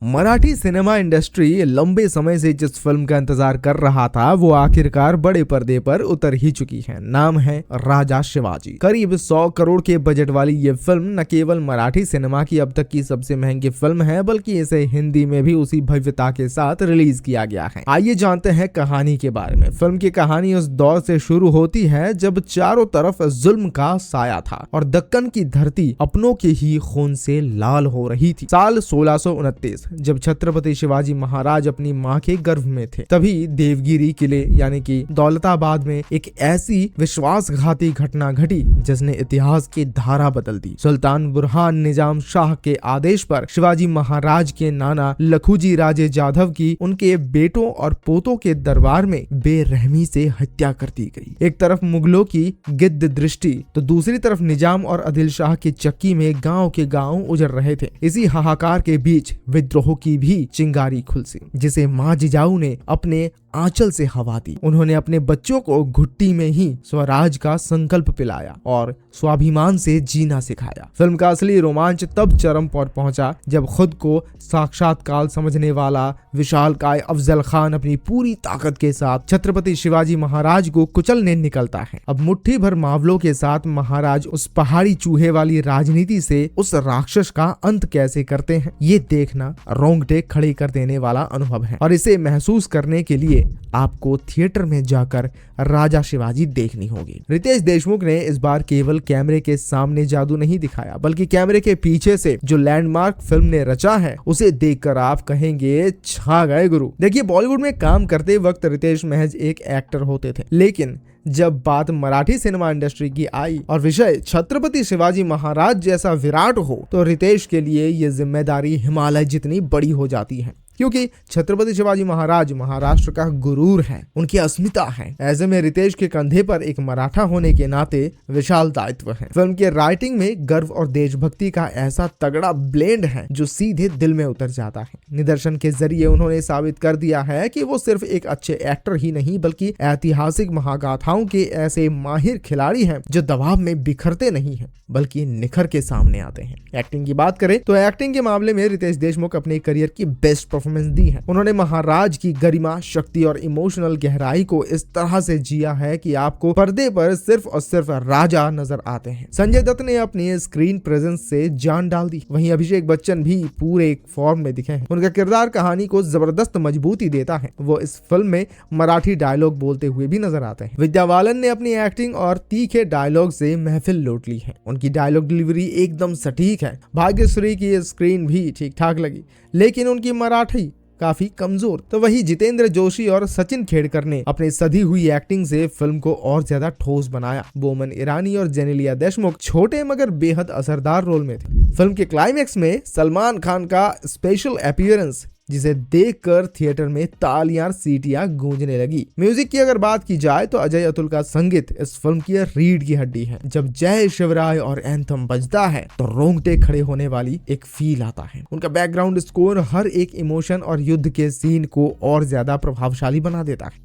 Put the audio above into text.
Marathi cinema industry लंबे समय से जिस फिल्म का इंतजार कर रहा था वो आखिरकार बड़े पर्दे पर उतर ही चुकी है। नाम है राजा शिवाजी। करीब 100 करोड़ के बजट वाली ये फिल्म न केवल मराठी सिनेमा की अब तक की सबसे महंगी फिल्म है, बल्कि इसे हिंदी में भी उसी भव्यता के साथ रिलीज किया गया है। आइए जानते हैं कहानी के बारे में। फिल्म की कहानी उस दौर से शुरू होती है जब चारों तरफ जुल्म का साया था और दक्कन की धरती अपनों के ही खून से लाल हो रही थी। साल 1629 जब छत्रपति शिवाजी महाराज अपनी मां के गर्भ में थे, तभी देवगिरी किले यानी कि दौलताबाद में एक ऐसी विश्वासघाती घटना घटी जिसने इतिहास की धारा बदल दी। सुल्तान बुरहान निजाम शाह के आदेश पर शिवाजी महाराज के नाना लखुजी राजे जाधव की उनके बेटों और पोतों के दरबार में बेरहमी से हत्या कर दी गई। एक तरफ मुगलों की गिद्ध दृष्टि तो दूसरी तरफ निजाम और आदिल शाह की चक्की में गांव के गांव उजड़ रहे थे। इसी हाहाकार के बीच विद्रोह की भी चिंगारी खुलसी, जिसे मां जिजाऊ ने अपने आंचल से हवा दी। उन्होंने अपने बच्चों को घुट्टी में ही स्वराज का संकल्प पिलाया और स्वाभिमान से जीना सिखाया। फिल्म का असली रोमांच तब चरम पर पहुंचा जब खुद को साक्षात्कार समझने वाला विशालकाय अफजल खान अपनी पूरी ताकत के साथ छत्रपति शिवाजी महाराज को कुचलने निकलता है। अब मुट्ठी भर मावलों के साथ महाराज उस पहाड़ी चूहे वाली राजनीति से उस राक्षस का अंत कैसे करते हैं, ये देखना रोंगटे खड़े कर देने वाला अनुभव है। और इसे महसूस करने के लिए आपको थिएटर में जाकर राजा शिवाजी देखनी होगी। रितेश देशमुख ने इस बार केवल कैमरे के सामने जादू नहीं दिखाया, बल्कि कैमरे के पीछे से जो लैंडमार्क फिल्म ने रचा है उसे देखकर आप कहेंगे छा गए गुरु। देखिए, बॉलीवुड में काम करते वक्त रितेश महज एक एक्टर होते थे, लेकिन जब बात मराठी सिनेमा इंडस्ट्री की आई और विषय छत्रपति शिवाजी महाराज जैसा विराट हो, तो रितेश के लिए ये जिम्मेदारी हिमालय जितनी बड़ी हो जाती है। क्योंकि छत्रपति शिवाजी महाराज महाराष्ट्र का गुरूर है, उनकी अस्मिता है। ऐसे में रितेश के कंधे पर एक मराठा होने के नाते विशाल दायित्व है। फिल्म के राइटिंग में गर्व और देशभक्ति का ऐसा तगड़ा ब्लेंड है जो सीधे दिल में उतर जाता है। निदर्शन के जरिए उन्होंने साबित कर दिया है कि वो सिर्फ एक अच्छे एक्टर ही नहीं, बल्कि ऐतिहासिक महागाथाओं के ऐसे माहिर खिलाड़ी हैं जो दबाव में बिखरते नहीं हैं, बल्कि निखर के सामने आते हैं। एक्टिंग की बात करें तो एक्टिंग के मामले में रितेश देशमुख अपने करियर की बेस्ट परफॉर्मेंस दी है। उन्होंने महाराज की गरिमा, शक्ति और इमोशनल गहराई को इस तरह से जिया है कि आपको पर्दे पर सिर्फ और सिर्फ राजा नजर आते हैं। संजय दत्त ने अपनी स्क्रीन प्रेजेंस से जान डाल दी। वहीं अभिषेक बच्चन भी पूरे फॉर्म में दिखे हैं। उनका किरदार कहानी को जबरदस्त मजबूती देता है। वो इस फिल्म में मराठी डायलॉग बोलते हुए भी नजर आते हैं। विद्या बालन ने अपनी एक्टिंग और तीखे डायलॉग से महफिल लूट ली है। उनकी डायलॉग डिलीवरी एकदम सटीक है। भाग्यश्री की स्क्रीन भी ठीक ठाक लगी, लेकिन उनकी मराठी काफी कमजोर। तो वही जितेंद्र जोशी और सचिन खेड़कर ने अपनी सधी हुई एक्टिंग से फिल्म को और ज्यादा ठोस बनाया। बोमन ईरानी और जेनेलिया देशमुख छोटे मगर बेहद असरदार रोल में थे। फिल्म के क्लाइमैक्स में सलमान खान का स्पेशल अपीयरेंस, जिसे देखकर थिएटर में तालियां सीटियां गूंजने लगी। म्यूजिक की अगर बात की जाए तो अजय अतुल का संगीत इस फिल्म की रीढ़ की हड्डी है। जब जय शिवराय और एंथम बजता है तो रोंगटे खड़े होने वाली एक फील आता है। उनका बैकग्राउंड स्कोर हर एक इमोशन और युद्ध के सीन को और ज्यादा प्रभावशाली बना देता है।